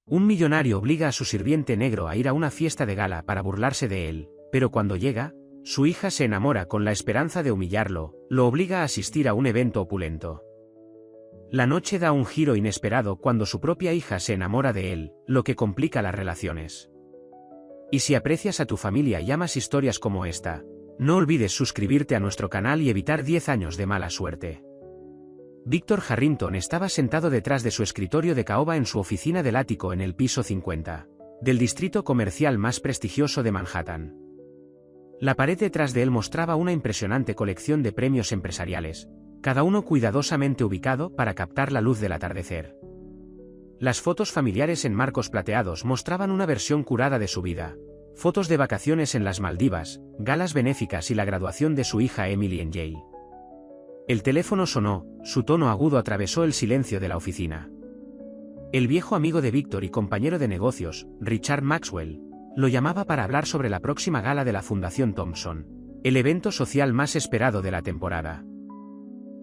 Un millonario obliga a su sirviente negro a ir a una fiesta de gala para burlarse de él, pero cuando llega, su hija se enamora con la esperanza de humillarlo, lo obliga a asistir a un evento opulento. La noche da un giro inesperado cuando su propia hija se enamora de él, lo que complica las relaciones. Y si aprecias a tu familia y amas historias como esta, no olvides suscribirte a nuestro canal y evitar 10 años de mala suerte. Víctor Harrington estaba sentado detrás de su escritorio de caoba en su oficina del ático en el piso 50, del distrito comercial más prestigioso de Manhattan. La pared detrás de él mostraba una impresionante colección de premios empresariales, cada uno cuidadosamente ubicado para captar la luz del atardecer. Las fotos familiares en marcos plateados mostraban una versión curada de su vida, fotos de vacaciones en las Maldivas, galas benéficas y la graduación de su hija Emily en Yale. El teléfono sonó, su tono agudo atravesó el silencio de la oficina. El viejo amigo de Víctor y compañero de negocios, Richard Maxwell, lo llamaba para hablar sobre la próxima gala de la Fundación Thompson, el evento social más esperado de la temporada.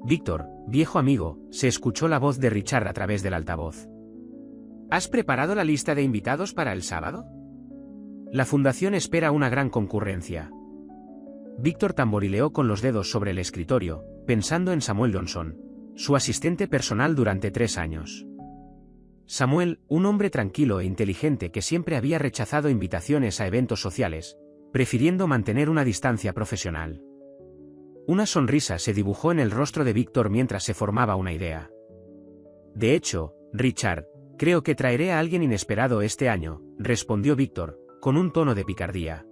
Víctor, viejo amigo, se escuchó la voz de Richard a través del altavoz. ¿Has preparado la lista de invitados para el sábado? La fundación espera una gran concurrencia. Víctor tamborileó con los dedos sobre el escritorio, pensando en Samuel Johnson, su asistente personal durante 3 años. Samuel, un hombre tranquilo e inteligente que siempre había rechazado invitaciones a eventos sociales, prefiriendo mantener una distancia profesional. Una sonrisa se dibujó en el rostro de Víctor mientras se formaba una idea. De hecho, Richard, creo que traeré a alguien inesperado este año, respondió Víctor, con un tono de picardía.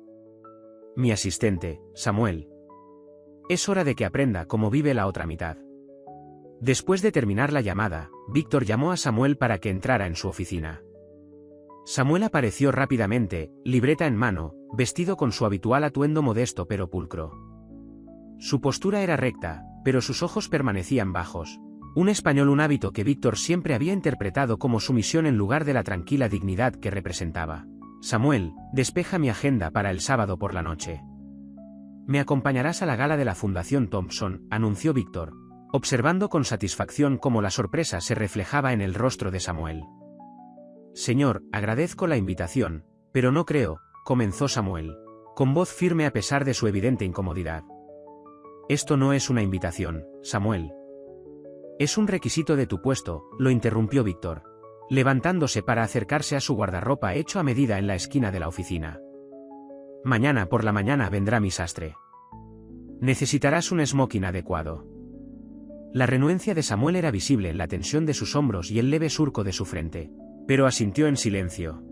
Mi asistente, Samuel. Es hora de que aprenda cómo vive la otra mitad. Después de terminar la llamada, Víctor llamó a Samuel para que entrara en su oficina. Samuel apareció rápidamente, libreta en mano, vestido con su habitual atuendo modesto pero pulcro. Su postura era recta, pero sus ojos permanecían bajos. Un español, un hábito que Víctor siempre había interpretado como sumisión en lugar de la tranquila dignidad que representaba. Samuel, despeja mi agenda para el sábado por la noche. Me acompañarás a la gala de la Fundación Thompson, anunció Víctor, observando con satisfacción cómo la sorpresa se reflejaba en el rostro de Samuel. Señor, agradezco la invitación, pero no creo, comenzó Samuel, con voz firme a pesar de su evidente incomodidad. Esto no es una invitación, Samuel. Es un requisito de tu puesto, lo interrumpió Víctor, levantándose para acercarse a su guardarropa hecho a medida en la esquina de la oficina. Mañana por la mañana vendrá mi sastre. Necesitarás un smoking adecuado. La renuencia de Samuel era visible en la tensión de sus hombros y el leve surco de su frente, pero asintió en silencio.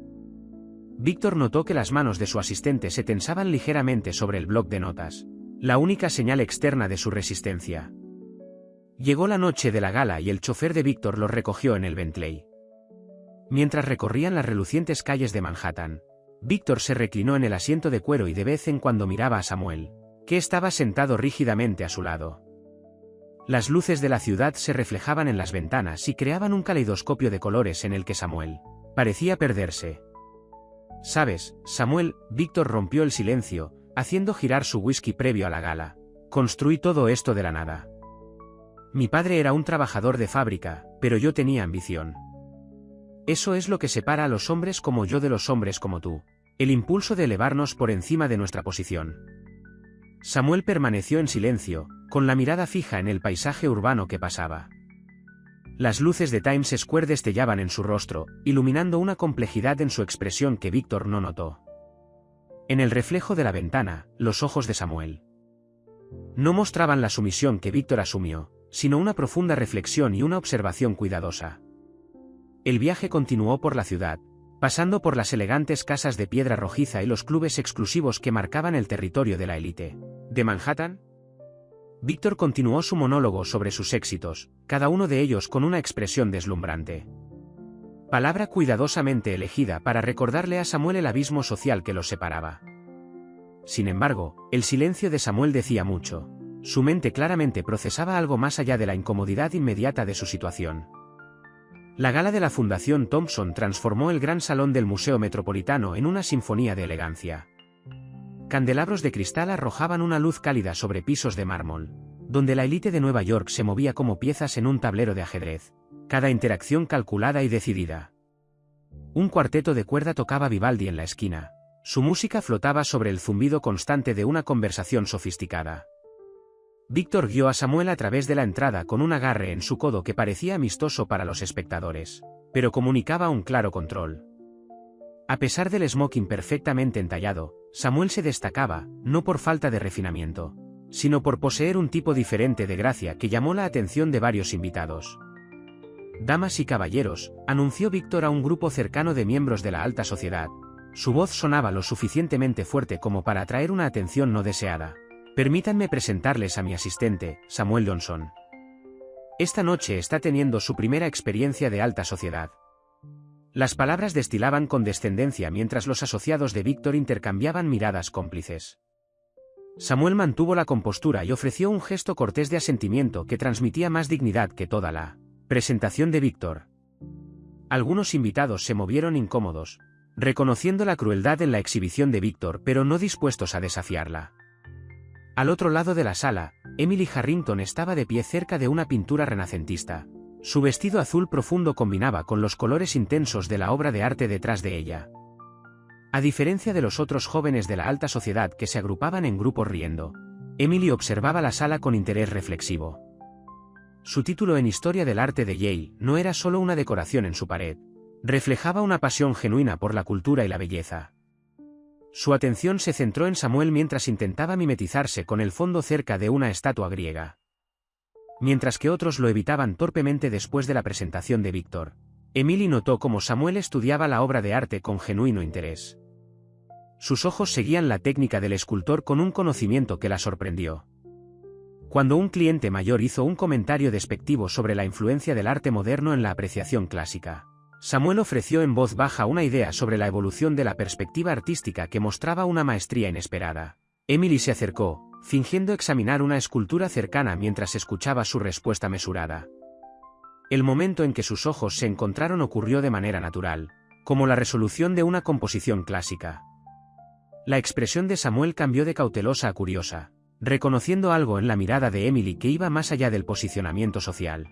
Víctor notó que las manos de su asistente se tensaban ligeramente sobre el bloc de notas, la única señal externa de su resistencia. Llegó la noche de la gala y el chofer de Víctor los recogió en el Bentley. Mientras recorrían las relucientes calles de Manhattan, Víctor se reclinó en el asiento de cuero y de vez en cuando miraba a Samuel, que estaba sentado rígidamente a su lado. Las luces de la ciudad se reflejaban en las ventanas y creaban un caleidoscopio de colores en el que Samuel parecía perderse. ¿Sabes, Samuel? Víctor rompió el silencio, haciendo girar su whisky previo a la gala. Construí todo esto de la nada. Mi padre era un trabajador de fábrica, pero yo tenía ambición. Eso es lo que separa a los hombres como yo de los hombres como tú, el impulso de elevarnos por encima de nuestra posición. Samuel permaneció en silencio, con la mirada fija en el paisaje urbano que pasaba. Las luces de Times Square destellaban en su rostro, iluminando una complejidad en su expresión que Víctor no notó. En el reflejo de la ventana, los ojos de Samuel no mostraban la sumisión que Víctor asumió, sino una profunda reflexión y una observación cuidadosa. El viaje continuó por la ciudad, pasando por las elegantes casas de piedra rojiza y los clubes exclusivos que marcaban el territorio de la élite de Manhattan. Víctor continuó su monólogo sobre sus éxitos, cada uno de ellos con una expresión deslumbrante. Palabra cuidadosamente elegida para recordarle a Samuel el abismo social que los separaba. Sin embargo, el silencio de Samuel decía mucho. Su mente claramente procesaba algo más allá de la incomodidad inmediata de su situación. La gala de la Fundación Thompson transformó el gran salón del Museo Metropolitano en una sinfonía de elegancia. Candelabros de cristal arrojaban una luz cálida sobre pisos de mármol, donde la élite de Nueva York se movía como piezas en un tablero de ajedrez, cada interacción calculada y decidida. Un cuarteto de cuerda tocaba Vivaldi en la esquina. Su música flotaba sobre el zumbido constante de una conversación sofisticada. Víctor guió a Samuel a través de la entrada con un agarre en su codo que parecía amistoso para los espectadores, pero comunicaba un claro control. A pesar del smoking perfectamente entallado, Samuel se destacaba, no por falta de refinamiento, sino por poseer un tipo diferente de gracia que llamó la atención de varios invitados. «Damas y caballeros», anunció Víctor a un grupo cercano de miembros de la alta sociedad. Su voz sonaba lo suficientemente fuerte como para atraer una atención no deseada. «Permítanme presentarles a mi asistente, Samuel Johnson. Esta noche está teniendo su primera experiencia de alta sociedad». Las palabras destilaban condescendencia mientras los asociados de Víctor intercambiaban miradas cómplices. Samuel mantuvo la compostura y ofreció un gesto cortés de asentimiento que transmitía más dignidad que toda la presentación de Víctor. Algunos invitados se movieron incómodos, reconociendo la crueldad en la exhibición de Víctor pero no dispuestos a desafiarla. Al otro lado de la sala, Emily Harrington estaba de pie cerca de una pintura renacentista. Su vestido azul profundo combinaba con los colores intensos de la obra de arte detrás de ella. A diferencia de los otros jóvenes de la alta sociedad que se agrupaban en grupos riendo, Emily observaba la sala con interés reflexivo. Su título en Historia del Arte de Yale no era solo una decoración en su pared, reflejaba una pasión genuina por la cultura y la belleza. Su atención se centró en Samuel mientras intentaba mimetizarse con el fondo cerca de una estatua griega. Mientras que otros lo evitaban torpemente después de la presentación de Víctor, Emily notó cómo Samuel estudiaba la obra de arte con genuino interés. Sus ojos seguían la técnica del escultor con un conocimiento que la sorprendió. Cuando un cliente mayor hizo un comentario despectivo sobre la influencia del arte moderno en la apreciación clásica, Samuel ofreció en voz baja una idea sobre la evolución de la perspectiva artística que mostraba una maestría inesperada. Emily se acercó, fingiendo examinar una escultura cercana mientras escuchaba su respuesta mesurada. El momento en que sus ojos se encontraron ocurrió de manera natural, como la resolución de una composición clásica. La expresión de Samuel cambió de cautelosa a curiosa, reconociendo algo en la mirada de Emily que iba más allá del posicionamiento social.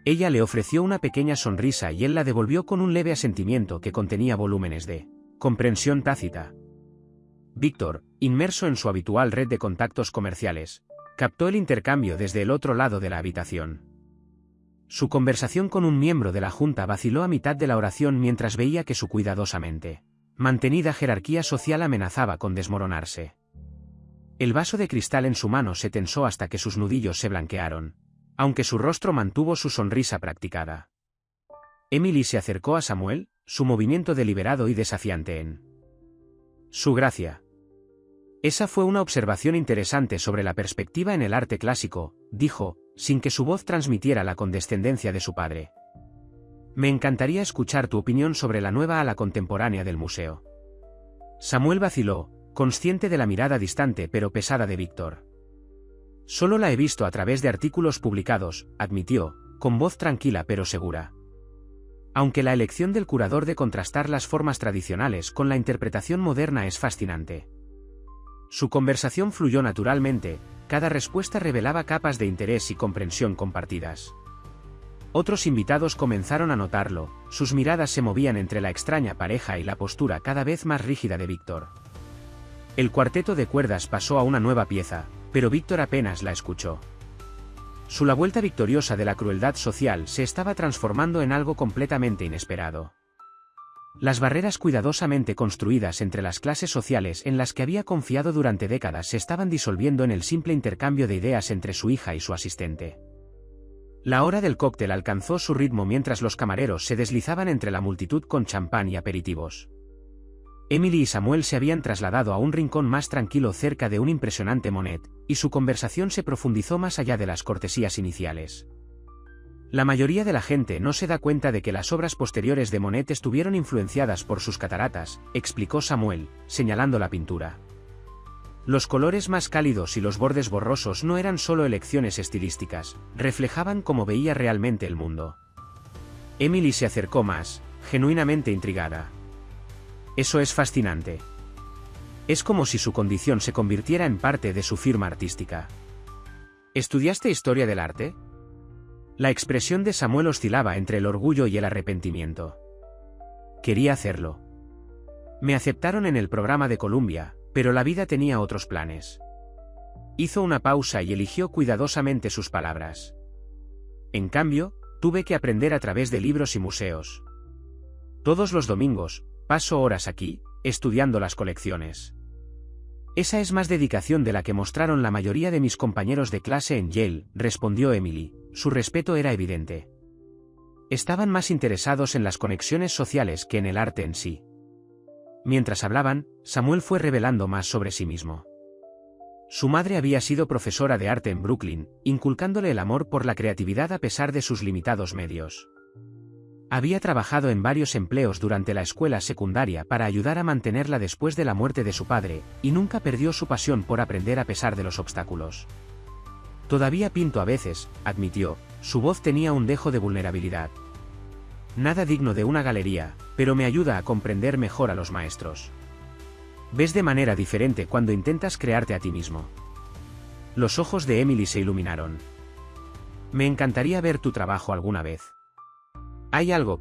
Ella le ofreció una pequeña sonrisa y él la devolvió con un leve asentimiento que contenía volúmenes de comprensión tácita. Víctor, inmerso en su habitual red de contactos comerciales, captó el intercambio desde el otro lado de la habitación. Su conversación con un miembro de la junta vaciló a mitad de la oración mientras veía que su cuidadosamente mantenida jerarquía social amenazaba con desmoronarse. El vaso de cristal en su mano se tensó hasta que sus nudillos se blanquearon, aunque su rostro mantuvo su sonrisa practicada. Emily se acercó a Samuel, su movimiento deliberado y desafiante en su gracia. Esa fue una observación interesante sobre la perspectiva en el arte clásico, dijo, sin que su voz transmitiera la condescendencia de su padre. Me encantaría escuchar tu opinión sobre la nueva ala contemporánea del museo. Samuel vaciló, consciente de la mirada distante pero pesada de Víctor. Solo la he visto a través de artículos publicados, admitió, con voz tranquila pero segura. Aunque la elección del curador de contrastar las formas tradicionales con la interpretación moderna es fascinante. Su conversación fluyó naturalmente, cada respuesta revelaba capas de interés y comprensión compartidas. Otros invitados comenzaron a notarlo, sus miradas se movían entre la extraña pareja y la postura cada vez más rígida de Víctor. El cuarteto de cuerdas pasó a una nueva pieza, pero Víctor apenas la escuchó. La vuelta victoriosa de la crueldad social se estaba transformando en algo completamente inesperado. Las barreras cuidadosamente construidas entre las clases sociales en las que había confiado durante décadas se estaban disolviendo en el simple intercambio de ideas entre su hija y su asistente. La hora del cóctel alcanzó su ritmo mientras los camareros se deslizaban entre la multitud con champán y aperitivos. Emily y Samuel se habían trasladado a un rincón más tranquilo cerca de un impresionante Monet, y su conversación se profundizó más allá de las cortesías iniciales. La mayoría de la gente no se da cuenta de que las obras posteriores de Monet estuvieron influenciadas por sus cataratas, explicó Samuel, señalando la pintura. Los colores más cálidos y los bordes borrosos no eran solo elecciones estilísticas, reflejaban cómo veía realmente el mundo. Emily se acercó más, genuinamente intrigada. Eso es fascinante. Es como si su condición se convirtiera en parte de su firma artística. ¿Estudiaste historia del arte? La expresión de Samuel oscilaba entre el orgullo y el arrepentimiento. Quería hacerlo. Me aceptaron en el programa de Columbia, pero la vida tenía otros planes. Hizo una pausa y eligió cuidadosamente sus palabras. En cambio, tuve que aprender a través de libros y museos. Todos los domingos, paso horas aquí, estudiando las colecciones. Esa es más dedicación de la que mostraron la mayoría de mis compañeros de clase en Yale, respondió Emily. Su respeto era evidente. Estaban más interesados en las conexiones sociales que en el arte en sí. Mientras hablaban, Samuel fue revelando más sobre sí mismo. Su madre había sido profesora de arte en Brooklyn, inculcándole el amor por la creatividad a pesar de sus limitados medios. Había trabajado en varios empleos durante la escuela secundaria para ayudar a mantenerla después de la muerte de su padre, y nunca perdió su pasión por aprender a pesar de los obstáculos. Todavía pinto a veces, admitió, su voz tenía un dejo de vulnerabilidad. Nada digno de una galería, pero me ayuda a comprender mejor a los maestros. Ves de manera diferente cuando intentas crearte a ti mismo. Los ojos de Emily se iluminaron. Me encantaría ver tu trabajo alguna vez. Hay algo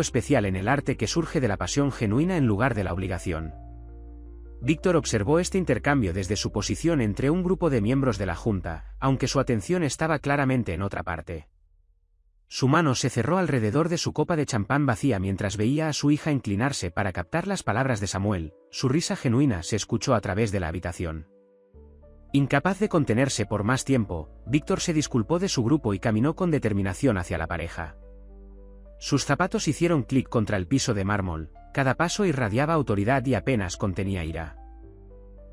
especial en el arte que surge de la pasión genuina en lugar de la obligación. Víctor observó este intercambio desde su posición entre un grupo de miembros de la Junta, aunque su atención estaba claramente en otra parte. Su mano se cerró alrededor de su copa de champán vacía mientras veía a su hija inclinarse para captar las palabras de Samuel. Su risa genuina se escuchó a través de la habitación. Incapaz de contenerse por más tiempo, Víctor se disculpó de su grupo y caminó con determinación hacia la pareja. Sus zapatos hicieron clic contra el piso de mármol, cada paso irradiaba autoridad y apenas contenía ira.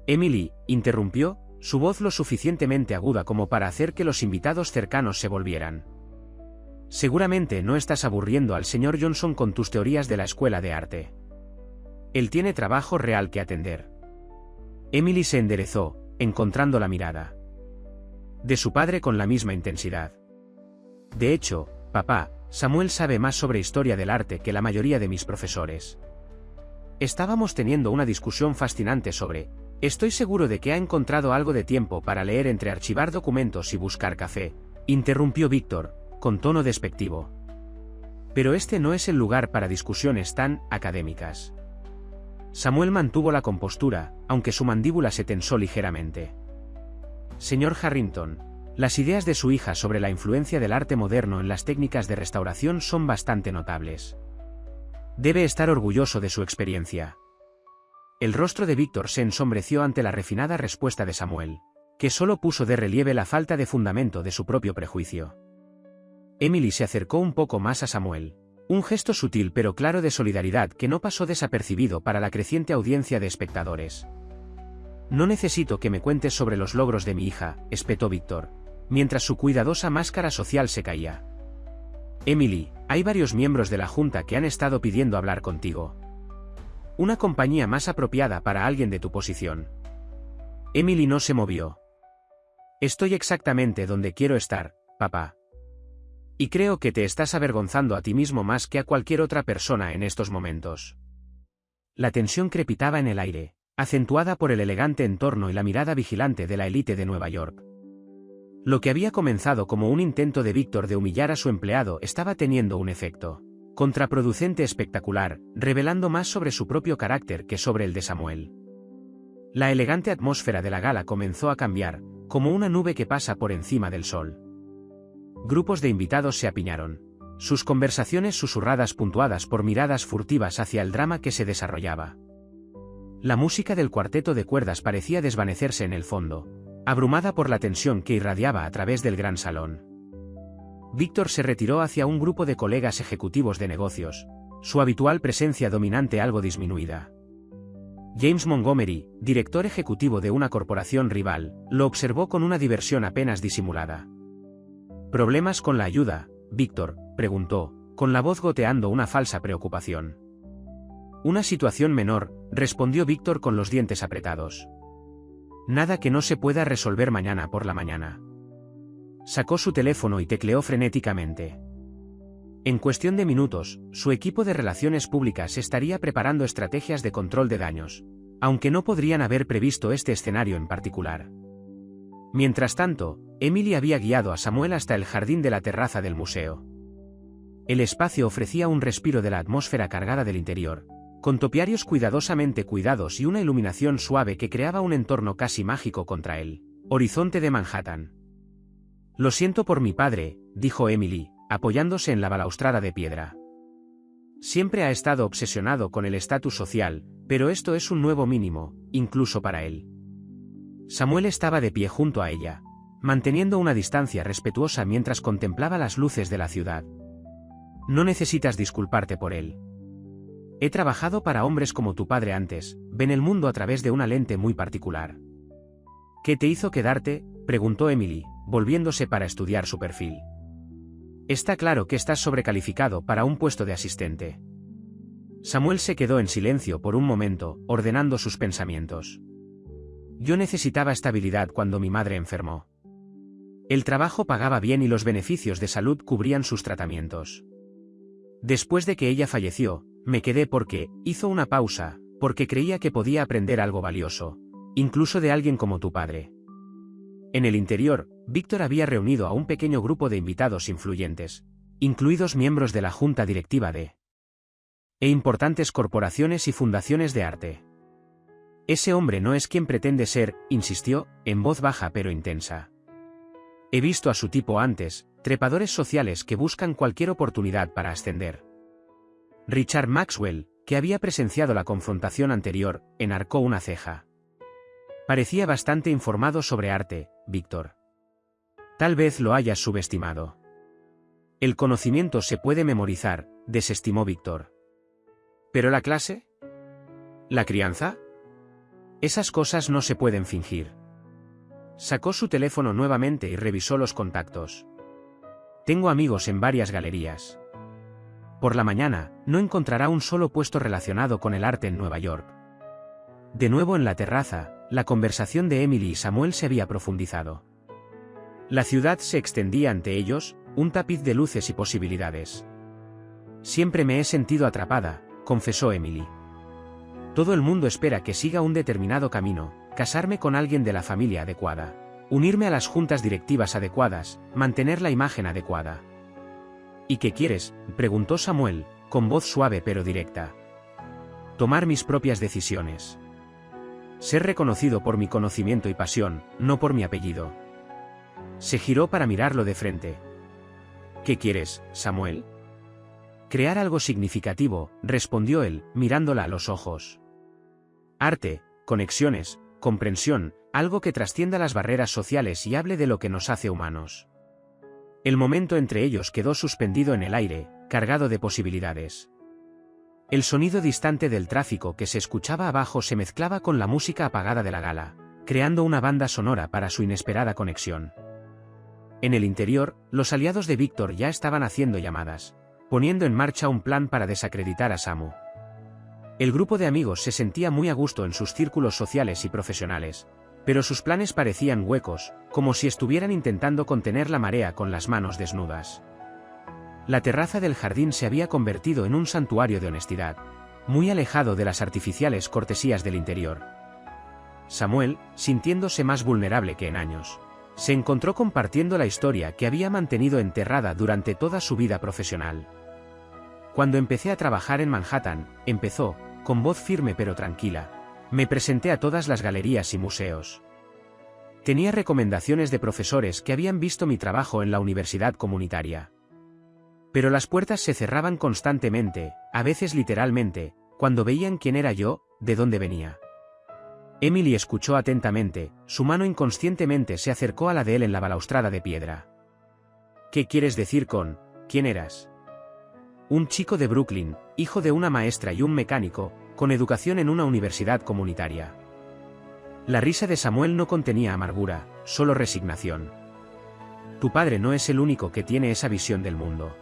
Emily, interrumpió, su voz lo suficientemente aguda como para hacer que los invitados cercanos se volvieran. Seguramente no estás aburriendo al señor Johnson con tus teorías de la escuela de arte. Él tiene trabajo real que atender. Emily se enderezó, encontrando la mirada de su padre con la misma intensidad. De hecho, papá, Samuel sabe más sobre historia del arte que la mayoría de mis profesores. Estábamos teniendo una discusión fascinante sobre, estoy seguro de que ha encontrado algo de tiempo para leer entre archivar documentos y buscar café, interrumpió Víctor, con tono despectivo. Pero este no es el lugar para discusiones tan académicas. Samuel mantuvo la compostura, aunque su mandíbula se tensó ligeramente. Señor Harrington, las ideas de su hija sobre la influencia del arte moderno en las técnicas de restauración son bastante notables. Debe estar orgulloso de su experiencia. El rostro de Víctor se ensombreció ante la refinada respuesta de Samuel, que solo puso de relieve la falta de fundamento de su propio prejuicio. Emily se acercó un poco más a Samuel. Un gesto sutil pero claro de solidaridad que no pasó desapercibido para la creciente audiencia de espectadores. No necesito que me cuentes sobre los logros de mi hija, espetó Víctor, mientras su cuidadosa máscara social se caía. Emily, hay varios miembros de la Junta que han estado pidiendo hablar contigo. Una compañía más apropiada para alguien de tu posición. Emily no se movió. Estoy exactamente donde quiero estar, papá. Y creo que te estás avergonzando a ti mismo más que a cualquier otra persona en estos momentos. La tensión crepitaba en el aire, acentuada por el elegante entorno y la mirada vigilante de la élite de Nueva York. Lo que había comenzado como un intento de Víctor de humillar a su empleado estaba teniendo un efecto contraproducente espectacular, revelando más sobre su propio carácter que sobre el de Samuel. La elegante atmósfera de la gala comenzó a cambiar, como una nube que pasa por encima del sol. Grupos de invitados se apiñaron. Sus conversaciones susurradas puntuadas por miradas furtivas hacia el drama que se desarrollaba. La música del cuarteto de cuerdas parecía desvanecerse en el fondo, abrumada por la tensión que irradiaba a través del gran salón. Víctor se retiró hacia un grupo de colegas ejecutivos de negocios, su habitual presencia dominante algo disminuida. James Montgomery, director ejecutivo de una corporación rival, lo observó con una diversión apenas disimulada. ¿Problemas con la ayuda, Víctor?, preguntó, con la voz goteando una falsa preocupación. Una situación menor, respondió Víctor con los dientes apretados. Nada que no se pueda resolver mañana por la mañana. Sacó su teléfono y tecleó frenéticamente. En cuestión de minutos, su equipo de relaciones públicas estaría preparando estrategias de control de daños, aunque no podrían haber previsto este escenario en particular. Mientras tanto, Emily había guiado a Samuel hasta el jardín de la terraza del museo. El espacio ofrecía un respiro de la atmósfera cargada del interior, con topiarios cuidadosamente cuidados y una iluminación suave que creaba un entorno casi mágico contra el horizonte de Manhattan. Lo siento por mi padre, dijo Emily, apoyándose en la balaustrada de piedra. Siempre ha estado obsesionado con el estatus social, pero esto es un nuevo mínimo, incluso para él. Samuel estaba de pie junto a ella, manteniendo una distancia respetuosa mientras contemplaba las luces de la ciudad. No necesitas disculparte por él. He trabajado para hombres como tu padre antes, ven el mundo a través de una lente muy particular. ¿Qué te hizo quedarte?, preguntó Emily, volviéndose para estudiar su perfil. Está claro que estás sobrecalificado para un puesto de asistente. Samuel se quedó en silencio por un momento, ordenando sus pensamientos. Yo necesitaba estabilidad cuando mi madre enfermó. El trabajo pagaba bien y los beneficios de salud cubrían sus tratamientos. Después de que ella falleció, me quedé porque, hizo una pausa, porque creía que podía aprender algo valioso, incluso de alguien como tu padre. En el interior, Víctor había reunido a un pequeño grupo de invitados influyentes, incluidos miembros de la junta directiva e importantes corporaciones y fundaciones de arte. Ese hombre no es quien pretende ser, insistió, en voz baja pero intensa. He visto a su tipo antes, trepadores sociales que buscan cualquier oportunidad para ascender. Richard Maxwell, que había presenciado la confrontación anterior, enarcó una ceja. Parecía bastante informado sobre arte, Víctor. Tal vez lo hayas subestimado. El conocimiento se puede memorizar, desestimó Víctor. ¿Pero la clase? ¿La crianza? Esas cosas no se pueden fingir. Sacó su teléfono nuevamente y revisó los contactos. Tengo amigos en varias galerías. Por la mañana, no encontrará un solo puesto relacionado con el arte en Nueva York. De nuevo en la terraza, la conversación de Emily y Samuel se había profundizado. La ciudad se extendía ante ellos, un tapiz de luces y posibilidades. Siempre me he sentido atrapada, confesó Emily. Todo el mundo espera que siga un determinado camino, casarme con alguien de la familia adecuada, unirme a las juntas directivas adecuadas, mantener la imagen adecuada. ¿Y qué quieres?, preguntó Samuel, con voz suave pero directa. Tomar mis propias decisiones. Ser reconocido por mi conocimiento y pasión, no por mi apellido. Se giró para mirarlo de frente. ¿Qué quieres, Samuel? Crear algo significativo, respondió él, mirándola a los ojos. Arte, conexiones, comprensión, algo que trascienda las barreras sociales y hable de lo que nos hace humanos. El momento entre ellos quedó suspendido en el aire, cargado de posibilidades. El sonido distante del tráfico que se escuchaba abajo se mezclaba con la música apagada de la gala, creando una banda sonora para su inesperada conexión. En el interior, los aliados de Víctor ya estaban haciendo llamadas, poniendo en marcha un plan para desacreditar a Samu. El grupo de amigos se sentía muy a gusto en sus círculos sociales y profesionales, pero sus planes parecían huecos, como si estuvieran intentando contener la marea con las manos desnudas. La terraza del jardín se había convertido en un santuario de honestidad, muy alejado de las artificiales cortesías del interior. Samuel, sintiéndose más vulnerable que en años, se encontró compartiendo la historia que había mantenido enterrada durante toda su vida profesional. Cuando empecé a trabajar en Manhattan, empezó, con voz firme pero tranquila, me presenté a todas las galerías y museos. Tenía recomendaciones de profesores que habían visto mi trabajo en la universidad comunitaria. Pero las puertas se cerraban constantemente, a veces literalmente, cuando veían quién era yo, de dónde venía. Emily escuchó atentamente, su mano inconscientemente se acercó a la de él en la balaustrada de piedra. ¿Qué quieres decir con, quién eras? Un chico de Brooklyn, hijo de una maestra y un mecánico, con educación en una universidad comunitaria. La risa de Samuel no contenía amargura, solo resignación. Tu padre no es el único que tiene esa visión del mundo.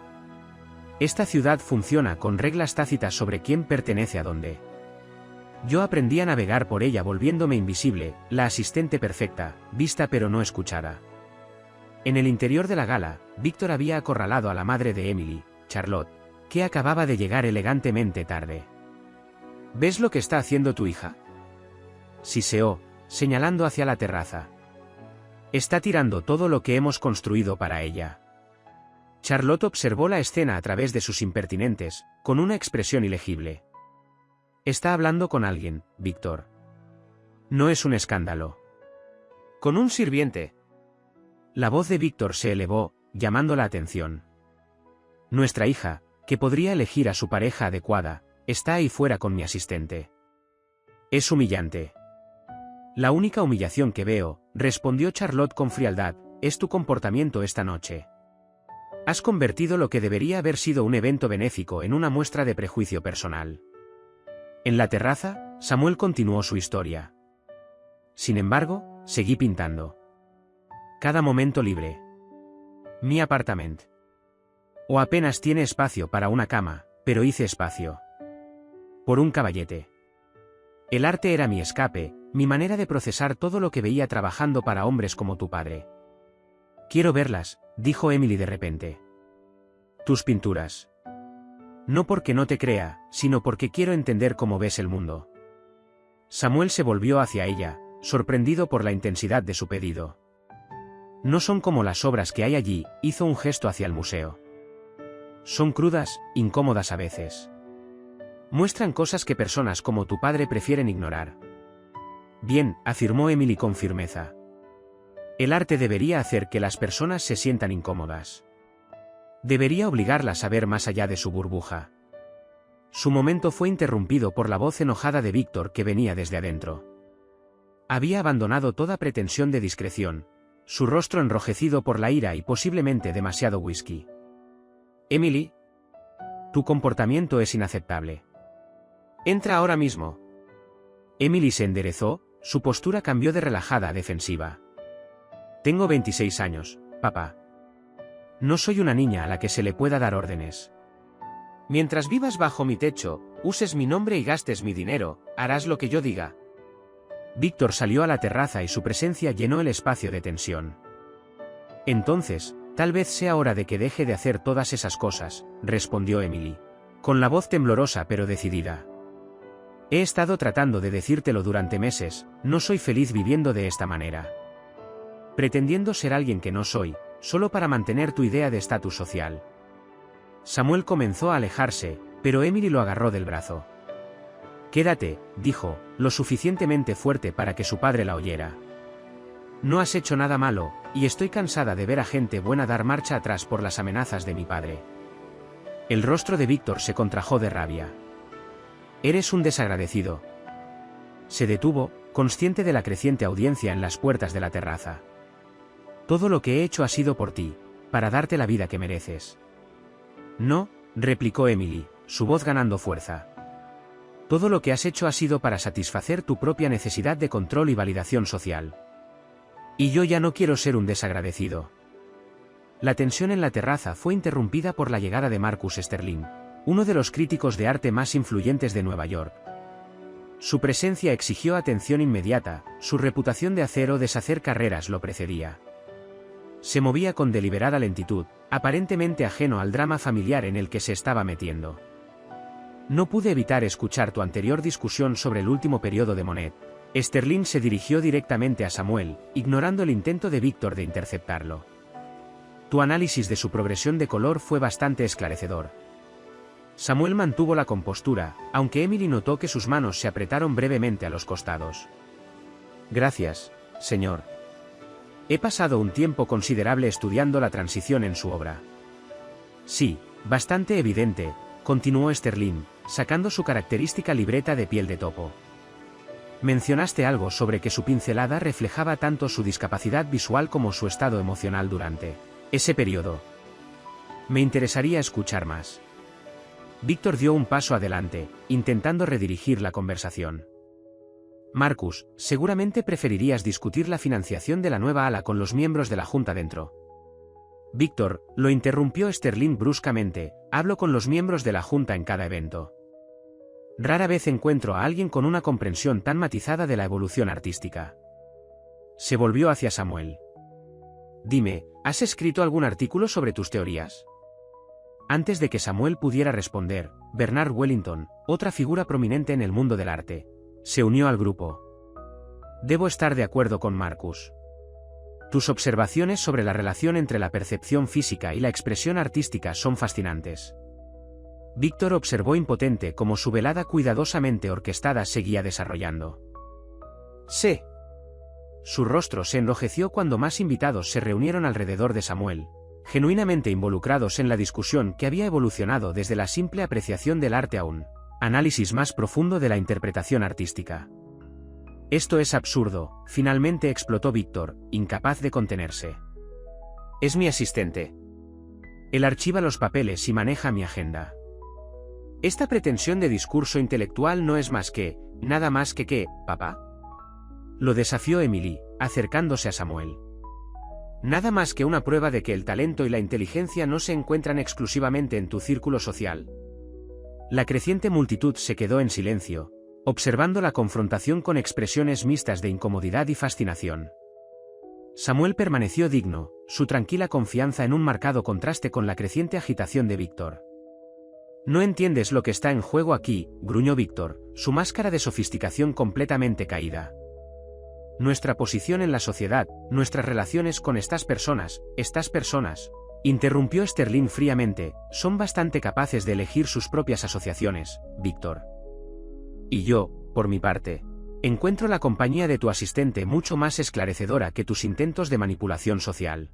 Esta ciudad funciona con reglas tácitas sobre quién pertenece a dónde. Yo aprendí a navegar por ella volviéndome invisible, la asistente perfecta, vista pero no escuchada. En el interior de la gala, Víctor había acorralado a la madre de Emily, Charlotte, que acababa de llegar elegantemente tarde. ¿Ves lo que está haciendo tu hija?, siseó, señalando hacia la terraza. Está tirando todo lo que hemos construido para ella. Charlotte observó la escena a través de sus impertinentes, con una expresión ilegible. Está hablando con alguien, Víctor. No es un escándalo. Con un sirviente. La voz de Víctor se elevó, llamando la atención. Nuestra hija, que podría elegir a su pareja adecuada, está ahí fuera con mi asistente. Es humillante. La única humillación que veo, respondió Charlotte con frialdad, es tu comportamiento esta noche. Has convertido lo que debería haber sido un evento benéfico en una muestra de prejuicio personal. En la terraza, Samuel continuó su historia. Sin embargo, seguí pintando. Cada momento libre. Mi apartamento. O apenas tiene espacio para una cama, pero hice espacio. Por un caballete. El arte era mi escape, mi manera de procesar todo lo que veía trabajando para hombres como tu padre. Quiero verlas, dijo Emily de repente. Tus pinturas. No porque no te crea, sino porque quiero entender cómo ves el mundo. Samuel se volvió hacia ella, sorprendido por la intensidad de su pedido. No son como las obras que hay allí, hizo un gesto hacia el museo. Son crudas, incómodas a veces. Muestran cosas que personas como tu padre prefieren ignorar. Bien, afirmó Emily con firmeza. El arte debería hacer que las personas se sientan incómodas. Debería obligarlas a ver más allá de su burbuja. Su momento fue interrumpido por la voz enojada de Víctor que venía desde adentro. Había abandonado toda pretensión de discreción, su rostro enrojecido por la ira y posiblemente demasiado whisky. Emily, tu comportamiento es inaceptable. Entra ahora mismo. Emily se enderezó, su postura cambió de relajada a defensiva. Tengo 26 años, papá. No soy una niña a la que se le pueda dar órdenes. Mientras vivas bajo mi techo, uses mi nombre y gastes mi dinero, harás lo que yo diga. Víctor salió a la terraza y su presencia llenó el espacio de tensión. Entonces, tal vez sea hora de que deje de hacer todas esas cosas, respondió Emily, con la voz temblorosa pero decidida. He estado tratando de decírtelo durante meses, no soy feliz viviendo de esta manera. Pretendiendo ser alguien que no soy, solo para mantener tu idea de estatus social. Samuel comenzó a alejarse, pero Emily lo agarró del brazo. Quédate, dijo, lo suficientemente fuerte para que su padre la oyera. No has hecho nada malo, y estoy cansada de ver a gente buena dar marcha atrás por las amenazas de mi padre. El rostro de Víctor se contrajo de rabia. Eres un desagradecido. Se detuvo, consciente de la creciente audiencia en las puertas de la terraza. Todo lo que he hecho ha sido por ti, para darte la vida que mereces. No, replicó Emily, su voz ganando fuerza. Todo lo que has hecho ha sido para satisfacer tu propia necesidad de control y validación social. Y yo ya no quiero ser un desagradecido. La tensión en la terraza fue interrumpida por la llegada de Marcus Sterling, uno de los críticos de arte más influyentes de Nueva York. Su presencia exigió atención inmediata, su reputación de hacer o deshacer carreras lo precedía. Se movía con deliberada lentitud, aparentemente ajeno al drama familiar en el que se estaba metiendo. No pude evitar escuchar tu anterior discusión sobre el último periodo de Monet. Sterling se dirigió directamente a Samuel, ignorando el intento de Víctor de interceptarlo. Tu análisis de su progresión de color fue bastante esclarecedor. Samuel mantuvo la compostura, aunque Emily notó que sus manos se apretaron brevemente a los costados. Gracias, señor. He pasado un tiempo considerable estudiando la transición en su obra. Sí, bastante evidente, continuó Sterling, sacando su característica libreta de piel de topo. Mencionaste algo sobre que su pincelada reflejaba tanto su discapacidad visual como su estado emocional durante ese periodo. Me interesaría escuchar más. Víctor dio un paso adelante, intentando redirigir la conversación. Marcus, seguramente preferirías discutir la financiación de la nueva ala con los miembros de la Junta dentro. Víctor, lo interrumpió Sterling bruscamente, hablo con los miembros de la Junta en cada evento. Rara vez encuentro a alguien con una comprensión tan matizada de la evolución artística. Se volvió hacia Samuel. Dime, ¿has escrito algún artículo sobre tus teorías? Antes de que Samuel pudiera responder, Bernard Wellington, otra figura prominente en el mundo del arte, se unió al grupo. Debo estar de acuerdo con Marcus. Tus observaciones sobre la relación entre la percepción física y la expresión artística son fascinantes. Víctor observó impotente cómo su velada cuidadosamente orquestada seguía desarrollando. Sí. Su rostro se enrojeció cuando más invitados se reunieron alrededor de Samuel, genuinamente involucrados en la discusión que había evolucionado desde la simple apreciación del arte a un análisis más profundo de la interpretación artística. Esto es absurdo, finalmente explotó Víctor, incapaz de contenerse. Es mi asistente. Él archiva los papeles y maneja mi agenda. Esta pretensión de discurso intelectual no es más que, nada más que qué, papá. Lo desafió Emily, acercándose a Samuel. Nada más que una prueba de que el talento y la inteligencia no se encuentran exclusivamente en tu círculo social. La creciente multitud se quedó en silencio, observando la confrontación con expresiones mixtas de incomodidad y fascinación. Samuel permaneció digno, su tranquila confianza en un marcado contraste con la creciente agitación de Víctor. No entiendes lo que está en juego aquí, gruñó Víctor, su máscara de sofisticación completamente caída. Nuestra posición en la sociedad, nuestras relaciones con estas personas, interrumpió Sterling fríamente, son bastante capaces de elegir sus propias asociaciones, Víctor. Y yo, por mi parte, encuentro la compañía de tu asistente mucho más esclarecedora que tus intentos de manipulación social.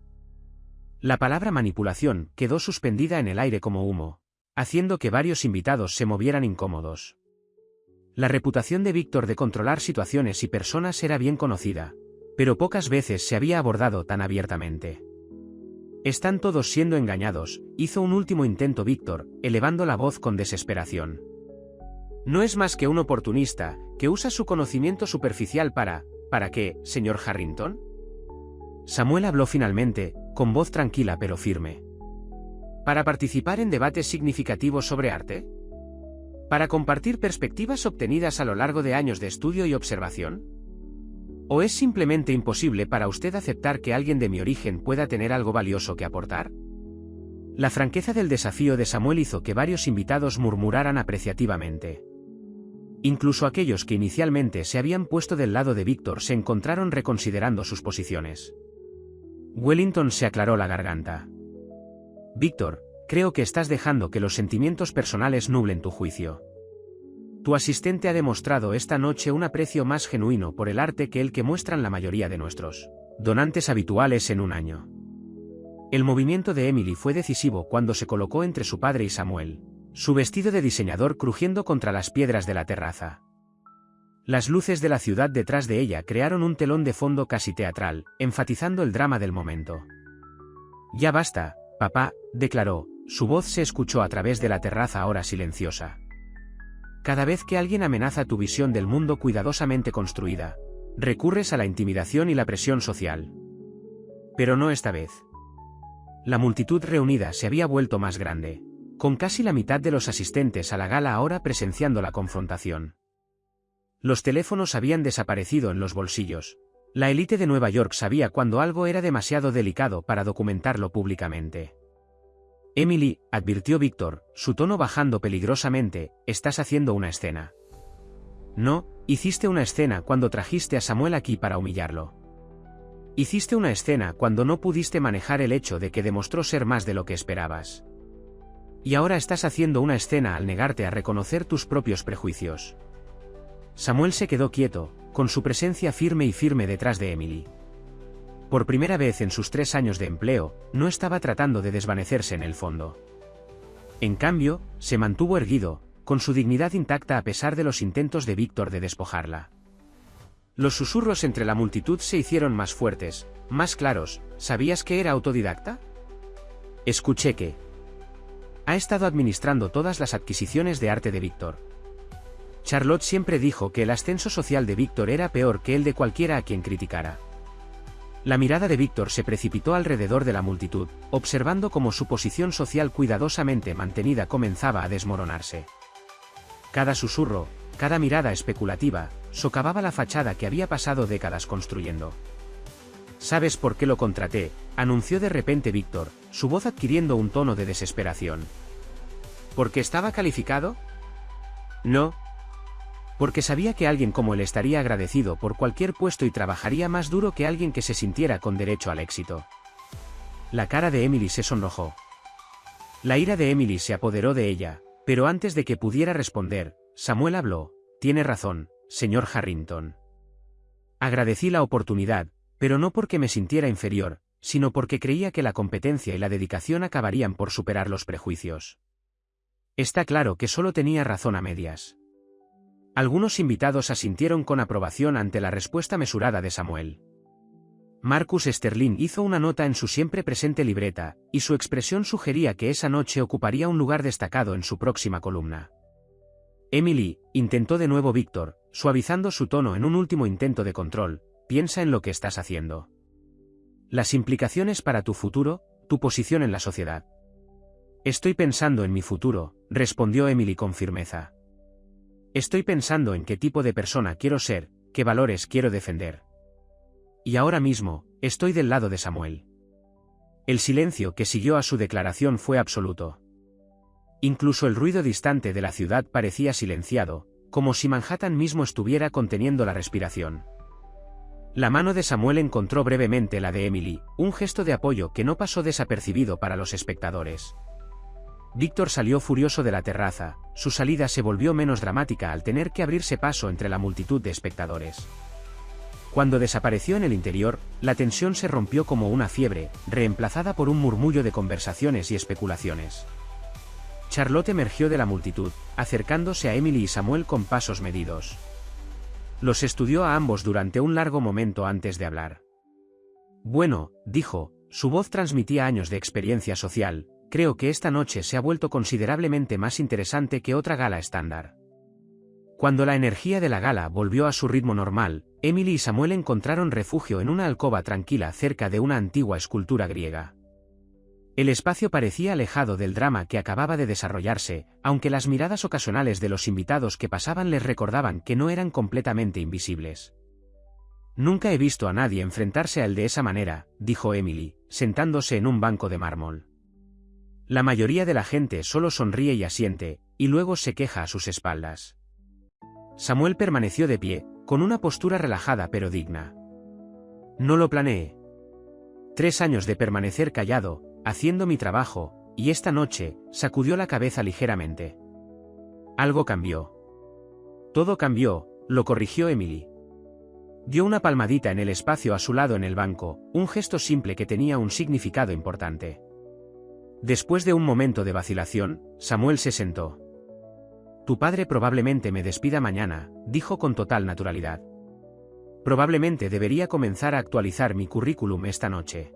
La palabra manipulación quedó suspendida en el aire como humo, haciendo que varios invitados se movieran incómodos. La reputación de Víctor de controlar situaciones y personas era bien conocida, pero pocas veces se había abordado tan abiertamente. Están todos siendo engañados, hizo un último intento Víctor, elevando la voz con desesperación. No es más que un oportunista, que usa su conocimiento superficial ¿para qué, señor Harrington? Samuel habló finalmente, con voz tranquila pero firme. ¿Para participar en debates significativos sobre arte? ¿Para compartir perspectivas obtenidas a lo largo de años de estudio y observación? ¿O es simplemente imposible para usted aceptar que alguien de mi origen pueda tener algo valioso que aportar? La franqueza del desafío de Samuel hizo que varios invitados murmuraran apreciativamente. Incluso aquellos que inicialmente se habían puesto del lado de Víctor se encontraron reconsiderando sus posiciones. Wellington se aclaró la garganta. Víctor, creo que estás dejando que los sentimientos personales nublen tu juicio. Tu asistente ha demostrado esta noche un aprecio más genuino por el arte que el que muestran la mayoría de nuestros donantes habituales en un año. El movimiento de Emily fue decisivo cuando se colocó entre su padre y Samuel, su vestido de diseñador crujiendo contra las piedras de la terraza. Las luces de la ciudad detrás de ella crearon un telón de fondo casi teatral, enfatizando el drama del momento. Ya basta, papá, declaró, su voz se escuchó a través de la terraza ahora silenciosa. Cada vez que alguien amenaza tu visión del mundo cuidadosamente construida, recurres a la intimidación y la presión social. Pero no esta vez. La multitud reunida se había vuelto más grande, con casi la mitad de los asistentes a la gala ahora presenciando la confrontación. Los teléfonos habían desaparecido en los bolsillos. La élite de Nueva York sabía cuando algo era demasiado delicado para documentarlo públicamente. Emily, advirtió Víctor, su tono bajando peligrosamente, estás haciendo una escena. No, hiciste una escena cuando trajiste a Samuel aquí para humillarlo. Hiciste una escena cuando no pudiste manejar el hecho de que demostró ser más de lo que esperabas. Y ahora estás haciendo una escena al negarte a reconocer tus propios prejuicios. Samuel se quedó quieto, con su presencia firme detrás de Emily. Por primera vez en sus 3 años de empleo, no estaba tratando de desvanecerse en el fondo. En cambio, se mantuvo erguido, con su dignidad intacta a pesar de los intentos de Víctor de despojarla. Los susurros entre la multitud se hicieron más fuertes, más claros. ¿Sabías que era autodidacta? Escuché que ha estado administrando todas las adquisiciones de arte de Víctor. Charlotte siempre dijo que el ascenso social de Víctor era peor que el de cualquiera a quien criticara. La mirada de Víctor se precipitó alrededor de la multitud, observando cómo su posición social cuidadosamente mantenida comenzaba a desmoronarse. Cada susurro, cada mirada especulativa, socavaba la fachada que había pasado décadas construyendo. ¿Sabes por qué lo contraté?, anunció de repente Víctor, su voz adquiriendo un tono de desesperación. ¿Porque estaba calificado? No. Porque sabía que alguien como él estaría agradecido por cualquier puesto y trabajaría más duro que alguien que se sintiera con derecho al éxito. La cara de Emily se sonrojó. La ira de Emily se apoderó de ella, pero antes de que pudiera responder, Samuel habló. Tiene razón, señor Harrington. Agradecí la oportunidad, pero no porque me sintiera inferior, sino porque creía que la competencia y la dedicación acabarían por superar los prejuicios. Está claro que solo tenía razón a medias. Algunos invitados asintieron con aprobación ante la respuesta mesurada de Samuel. Marcus Sterling hizo una nota en su siempre presente libreta, y su expresión sugería que esa noche ocuparía un lugar destacado en su próxima columna. Emily, intentó de nuevo Víctor, suavizando su tono en un último intento de control, piensa en lo que estás haciendo. Las implicaciones para tu futuro, tu posición en la sociedad. Estoy pensando en mi futuro, respondió Emily con firmeza. Estoy pensando en qué tipo de persona quiero ser, qué valores quiero defender. Y ahora mismo, estoy del lado de Samuel. El silencio que siguió a su declaración fue absoluto. Incluso el ruido distante de la ciudad parecía silenciado, como si Manhattan mismo estuviera conteniendo la respiración. La mano de Samuel encontró brevemente la de Emily, un gesto de apoyo que no pasó desapercibido para los espectadores. Víctor salió furioso de la terraza, su salida se volvió menos dramática al tener que abrirse paso entre la multitud de espectadores. Cuando desapareció en el interior, la tensión se rompió como una fiebre, reemplazada por un murmullo de conversaciones y especulaciones. Charlotte emergió de la multitud, acercándose a Emily y Samuel con pasos medidos. Los estudió a ambos durante un largo momento antes de hablar. Bueno, dijo, su voz transmitía años de experiencia social, creo que esta noche se ha vuelto considerablemente más interesante que otra gala estándar. Cuando la energía de la gala volvió a su ritmo normal, Emily y Samuel encontraron refugio en una alcoba tranquila cerca de una antigua escultura griega. El espacio parecía alejado del drama que acababa de desarrollarse, aunque las miradas ocasionales de los invitados que pasaban les recordaban que no eran completamente invisibles. Nunca he visto a nadie enfrentarse a él de esa manera, dijo Emily, sentándose en un banco de mármol. La mayoría de la gente solo sonríe y asiente, y luego se queja a sus espaldas. Samuel permaneció de pie, con una postura relajada pero digna. No lo planeé. 3 años de permanecer callado, haciendo mi trabajo, y esta noche, sacudió la cabeza ligeramente. Algo cambió. Todo cambió, lo corrigió Emily. Dio una palmadita en el espacio a su lado en el banco, un gesto simple que tenía un significado importante. Después de un momento de vacilación, Samuel se sentó. Tu padre probablemente me despida mañana, dijo con total naturalidad. Probablemente debería comenzar a actualizar mi currículum esta noche.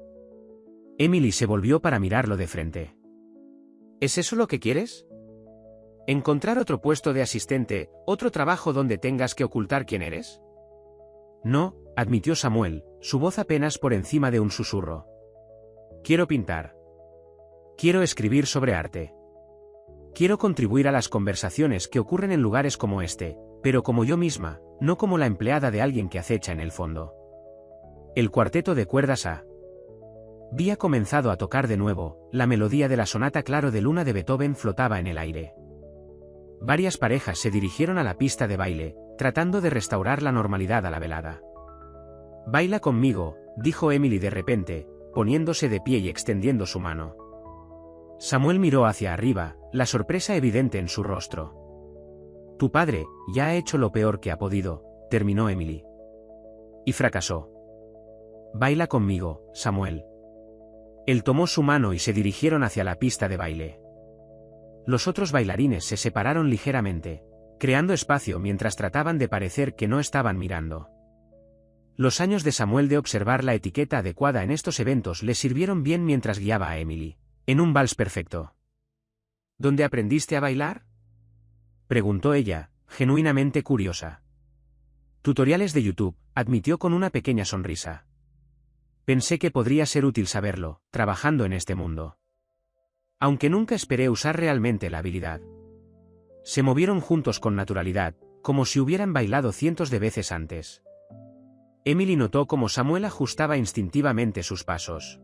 Emily se volvió para mirarlo de frente. ¿Es eso lo que quieres? ¿Encontrar otro puesto de asistente, otro trabajo donde tengas que ocultar quién eres? No, admitió Samuel, su voz apenas por encima de un susurro. Quiero pintar. Quiero escribir sobre arte. Quiero contribuir a las conversaciones que ocurren en lugares como este, pero como yo misma, no como la empleada de alguien que acecha en el fondo. El cuarteto de cuerdas A. Había comenzado a tocar de nuevo, la melodía de la sonata Claro de Luna de Beethoven flotaba en el aire. Varias parejas se dirigieron a la pista de baile, tratando de restaurar la normalidad a la velada. Baila conmigo, dijo Emily de repente, poniéndose de pie y extendiendo su mano. Samuel miró hacia arriba, la sorpresa evidente en su rostro. Tu padre, ya ha hecho lo peor que ha podido, terminó Emily. Y fracasó. Baila conmigo, Samuel. Él tomó su mano y se dirigieron hacia la pista de baile. Los otros bailarines se separaron ligeramente, creando espacio mientras trataban de parecer que no estaban mirando. Los años de Samuel de observar la etiqueta adecuada en estos eventos le sirvieron bien mientras guiaba a Emily, en un vals perfecto. ¿Dónde aprendiste a bailar? Preguntó ella, genuinamente curiosa. Tutoriales de YouTube, admitió con una pequeña sonrisa. Pensé que podría ser útil saberlo, trabajando en este mundo. Aunque nunca esperé usar realmente la habilidad. Se movieron juntos con naturalidad, como si hubieran bailado cientos de veces antes. Emily notó cómo Samuel ajustaba instintivamente sus pasos.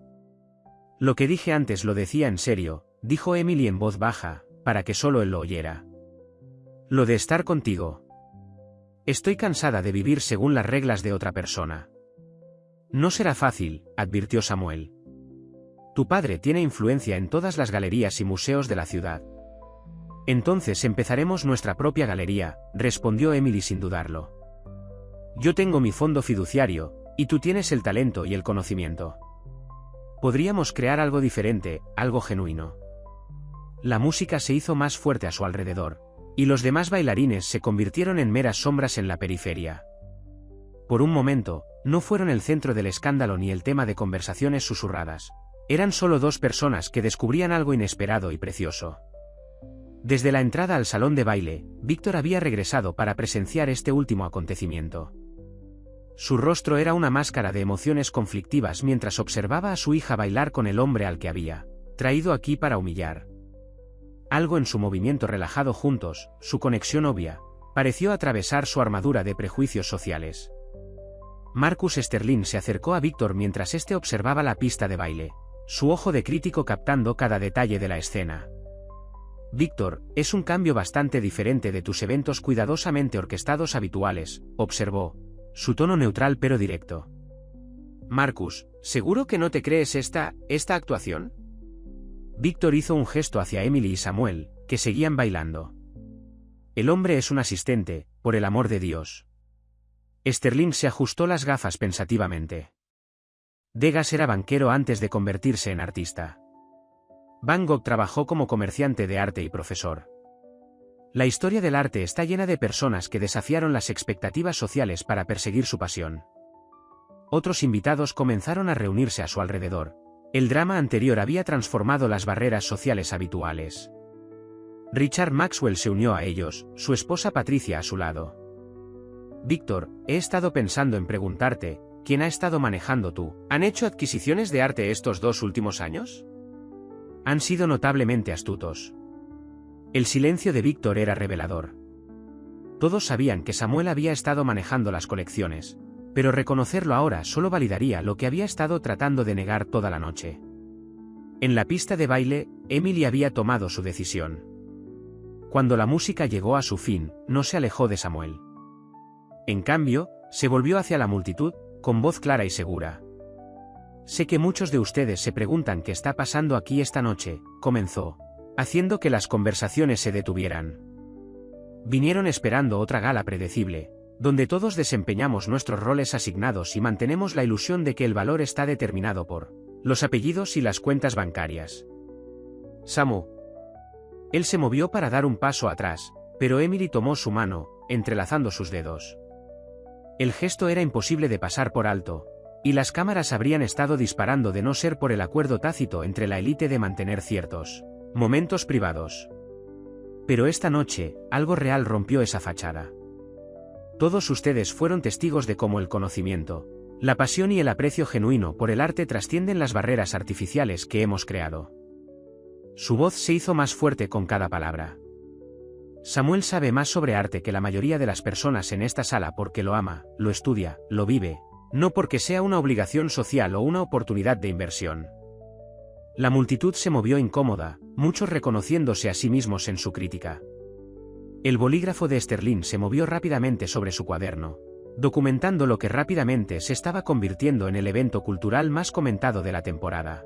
Lo que dije antes lo decía en serio, dijo Emily en voz baja, para que solo él lo oyera. Lo de estar contigo. Estoy cansada de vivir según las reglas de otra persona. No será fácil, advirtió Samuel. Tu padre tiene influencia en todas las galerías y museos de la ciudad. Entonces empezaremos nuestra propia galería, respondió Emily sin dudarlo. Yo tengo mi fondo fiduciario, y tú tienes el talento y el conocimiento. Podríamos crear algo diferente, algo genuino. La música se hizo más fuerte a su alrededor, y los demás bailarines se convirtieron en meras sombras en la periferia. Por un momento, no fueron el centro del escándalo ni el tema de conversaciones susurradas. Eran solo dos personas que descubrían algo inesperado y precioso. Desde la entrada al salón de baile, Víctor había regresado para presenciar este último acontecimiento. Su rostro era una máscara de emociones conflictivas mientras observaba a su hija bailar con el hombre al que había traído aquí para humillar. Algo en su movimiento relajado juntos, su conexión obvia, pareció atravesar su armadura de prejuicios sociales. Marcus Sterling se acercó a Víctor mientras éste observaba la pista de baile, su ojo de crítico captando cada detalle de la escena. Víctor, es un cambio bastante diferente de tus eventos cuidadosamente orquestados habituales, observó, su tono neutral pero directo. Marcus, ¿seguro que no te crees esta actuación? Víctor hizo un gesto hacia Emily y Samuel, que seguían bailando. El hombre es un asistente, por el amor de Dios. Sterling se ajustó las gafas pensativamente. Degas era banquero antes de convertirse en artista. Van Gogh trabajó como comerciante de arte y profesor. La historia del arte está llena de personas que desafiaron las expectativas sociales para perseguir su pasión. Otros invitados comenzaron a reunirse a su alrededor. El drama anterior había transformado las barreras sociales habituales. Richard Maxwell se unió a ellos, su esposa Patricia a su lado. Víctor, he estado pensando en preguntarte, ¿quién ha estado manejando tú? ¿Han hecho adquisiciones de arte estos 2 últimos años? Han sido notablemente astutos. El silencio de Víctor era revelador. Todos sabían que Samuel había estado manejando las colecciones, pero reconocerlo ahora solo validaría lo que había estado tratando de negar toda la noche. En la pista de baile, Emily había tomado su decisión. Cuando la música llegó a su fin, no se alejó de Samuel. En cambio, se volvió hacia la multitud, con voz clara y segura. Sé que muchos de ustedes se preguntan qué está pasando aquí esta noche, comenzó, haciendo que las conversaciones se detuvieran. Vinieron esperando otra gala predecible, donde todos desempeñamos nuestros roles asignados y mantenemos la ilusión de que el valor está determinado por los apellidos y las cuentas bancarias. Samu. Él se movió para dar un paso atrás, pero Emily tomó su mano, entrelazando sus dedos. El gesto era imposible de pasar por alto, y las cámaras habrían estado disparando de no ser por el acuerdo tácito entre la élite de mantener ciertos momentos privados. Pero esta noche, algo real rompió esa fachada. Todos ustedes fueron testigos de cómo el conocimiento, la pasión y el aprecio genuino por el arte trascienden las barreras artificiales que hemos creado. Su voz se hizo más fuerte con cada palabra. Samuel sabe más sobre arte que la mayoría de las personas en esta sala porque lo ama, lo estudia, lo vive, no porque sea una obligación social o una oportunidad de inversión. La multitud se movió incómoda, muchos reconociéndose a sí mismos en su crítica. El bolígrafo de Sterling se movió rápidamente sobre su cuaderno, documentando lo que rápidamente se estaba convirtiendo en el evento cultural más comentado de la temporada.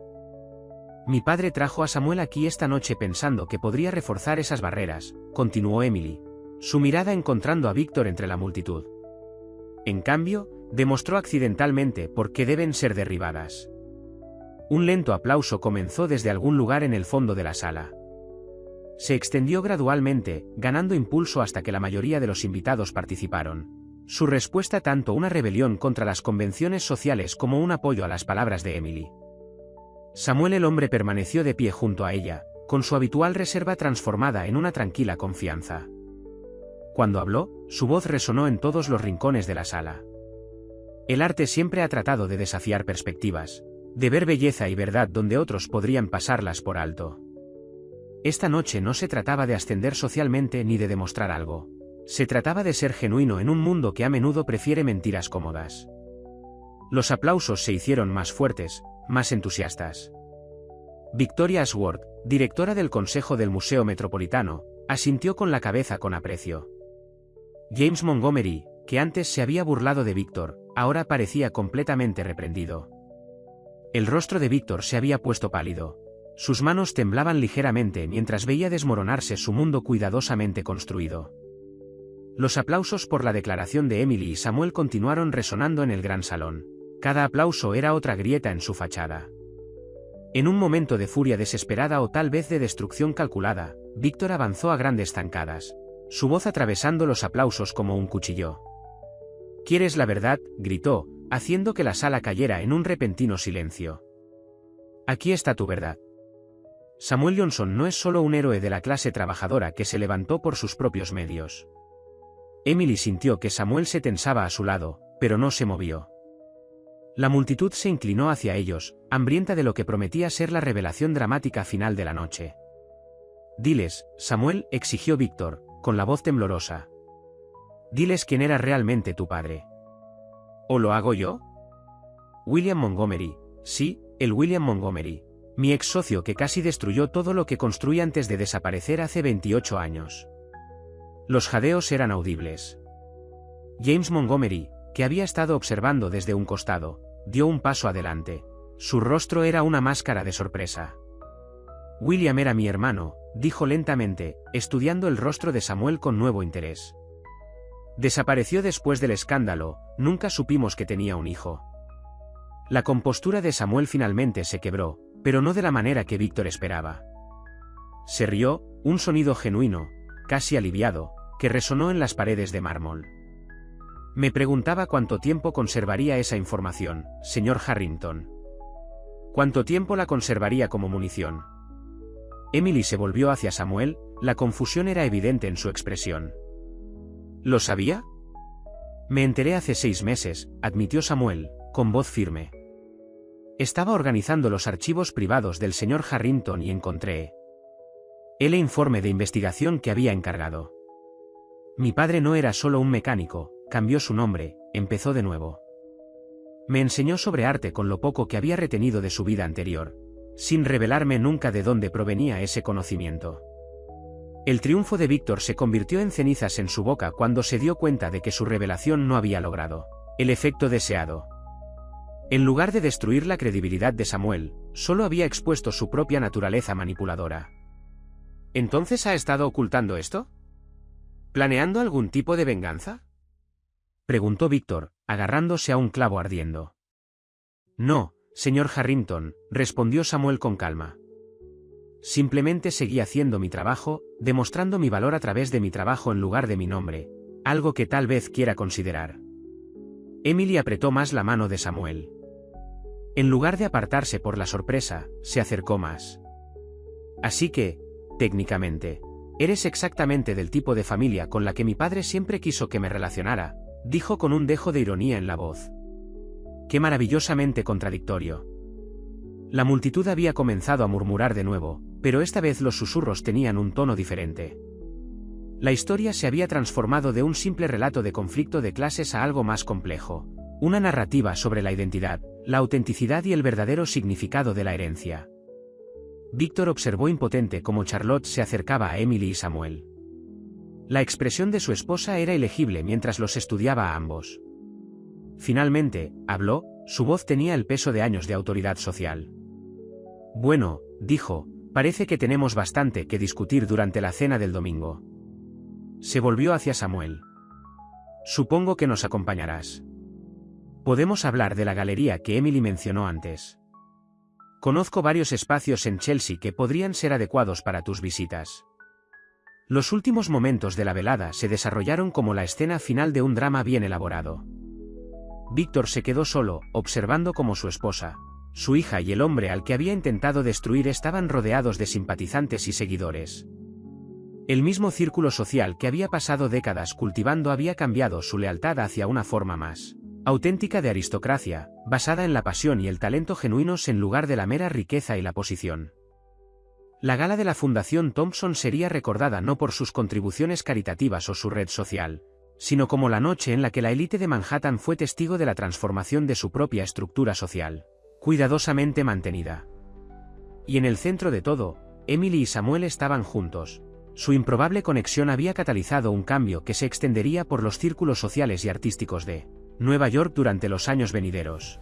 Mi padre trajo a Samuel aquí esta noche pensando que podría reforzar esas barreras, continuó Emily, su mirada encontrando a Víctor entre la multitud. En cambio, demostró accidentalmente por qué deben ser derribadas. Un lento aplauso comenzó desde algún lugar en el fondo de la sala. Se extendió gradualmente, ganando impulso hasta que la mayoría de los invitados participaron. Su respuesta tanto una rebelión contra las convenciones sociales como un apoyo a las palabras de Emily. Samuel el hombre permaneció de pie junto a ella, con su habitual reserva transformada en una tranquila confianza. Cuando habló, su voz resonó en todos los rincones de la sala. El arte siempre ha tratado de desafiar perspectivas, de ver belleza y verdad donde otros podrían pasarlas por alto. Esta noche no se trataba de ascender socialmente ni de demostrar algo. Se trataba de ser genuino en un mundo que a menudo prefiere mentiras cómodas. Los aplausos se hicieron más fuertes, más entusiastas. Victoria Ashworth, directora del Consejo del Museo Metropolitano, asintió con la cabeza con aprecio. James Montgomery, que antes se había burlado de Víctor, ahora parecía completamente reprendido. El rostro de Víctor se había puesto pálido. Sus manos temblaban ligeramente mientras veía desmoronarse su mundo cuidadosamente construido. Los aplausos por la declaración de Emily y Samuel continuaron resonando en el gran salón. Cada aplauso era otra grieta en su fachada. En un momento de furia desesperada o tal vez de destrucción calculada, Víctor avanzó a grandes zancadas, su voz atravesando los aplausos como un cuchillo. «¿Quieres la verdad?», gritó, haciendo que la sala cayera en un repentino silencio. «Aquí está tu verdad. Samuel Johnson no es solo un héroe de la clase trabajadora que se levantó por sus propios medios». Emily sintió que Samuel se tensaba a su lado, pero no se movió. La multitud se inclinó hacia ellos, hambrienta de lo que prometía ser la revelación dramática final de la noche. «Diles, Samuel», exigió Víctor, con la voz temblorosa. «Diles quién era realmente tu padre». «¿O lo hago yo?». «William Montgomery, sí, el William Montgomery. Mi ex socio que casi destruyó todo lo que construí antes de desaparecer hace 28 años». Los jadeos eran audibles. James Montgomery, que había estado observando desde un costado, dio un paso adelante. Su rostro era una máscara de sorpresa. «William era mi hermano», dijo lentamente, estudiando el rostro de Samuel con nuevo interés. «Desapareció después del escándalo, nunca supimos que tenía un hijo». La compostura de Samuel finalmente se quebró, pero no de la manera que Víctor esperaba. Se rió, un sonido genuino, casi aliviado, que resonó en las paredes de mármol. «Me preguntaba cuánto tiempo conservaría esa información, señor Harrington. ¿Cuánto tiempo la conservaría como munición?». Emily se volvió hacia Samuel, la confusión era evidente en su expresión. «¿Lo sabía?». «Me enteré hace 6 meses», admitió Samuel, con voz firme. «Estaba organizando los archivos privados del señor Harrington y encontré el informe de investigación que había encargado. Mi padre no era solo un mecánico, cambió su nombre, empezó de nuevo. Me enseñó sobre arte con lo poco que había retenido de su vida anterior, sin revelarme nunca de dónde provenía ese conocimiento». El triunfo de Víctor se convirtió en cenizas en su boca cuando se dio cuenta de que su revelación no había logrado el efecto deseado. En lugar de destruir la credibilidad de Samuel, solo había expuesto su propia naturaleza manipuladora. ¿Entonces ha estado ocultando esto? ¿Planeando algún tipo de venganza?, preguntó Víctor, agarrándose a un clavo ardiendo. «No, señor Harrington», respondió Samuel con calma. «Simplemente seguí haciendo mi trabajo, demostrando mi valor a través de mi trabajo en lugar de mi nombre, algo que tal vez quiera considerar». Emily apretó más la mano de Samuel. En lugar de apartarse por la sorpresa, se acercó más. «Así que, técnicamente, eres exactamente del tipo de familia con la que mi padre siempre quiso que me relacionara», dijo con un dejo de ironía en la voz. «Qué maravillosamente contradictorio». La multitud había comenzado a murmurar de nuevo, pero esta vez los susurros tenían un tono diferente. La historia se había transformado de un simple relato de conflicto de clases a algo más complejo, una narrativa sobre la identidad, la autenticidad y el verdadero significado de la herencia. Víctor observó impotente cómo Charlotte se acercaba a Emily y Samuel. La expresión de su esposa era ilegible mientras los estudiaba a ambos. Finalmente, habló, su voz tenía el peso de años de autoridad social. «Bueno», dijo, «parece que tenemos bastante que discutir durante la cena del domingo». Se volvió hacia Samuel. «Supongo que nos acompañarás. Podemos hablar de la galería que Emily mencionó antes. Conozco varios espacios en Chelsea que podrían ser adecuados para tus visitas». Los últimos momentos de la velada se desarrollaron como la escena final de un drama bien elaborado. Víctor se quedó solo, observando cómo su esposa, su hija y el hombre al que había intentado destruir estaban rodeados de simpatizantes y seguidores. El mismo círculo social que había pasado décadas cultivando había cambiado su lealtad hacia una forma más auténtica de aristocracia, basada en la pasión y el talento genuinos en lugar de la mera riqueza y la posición. La gala de la Fundación Thompson sería recordada no por sus contribuciones caritativas o su red social, sino como la noche en la que la élite de Manhattan fue testigo de la transformación de su propia estructura social, cuidadosamente mantenida. Y en el centro de todo, Emily y Samuel estaban juntos, Su improbable conexión había catalizado un cambio que se extendería por los círculos sociales y artísticos de Nueva York durante los años venideros.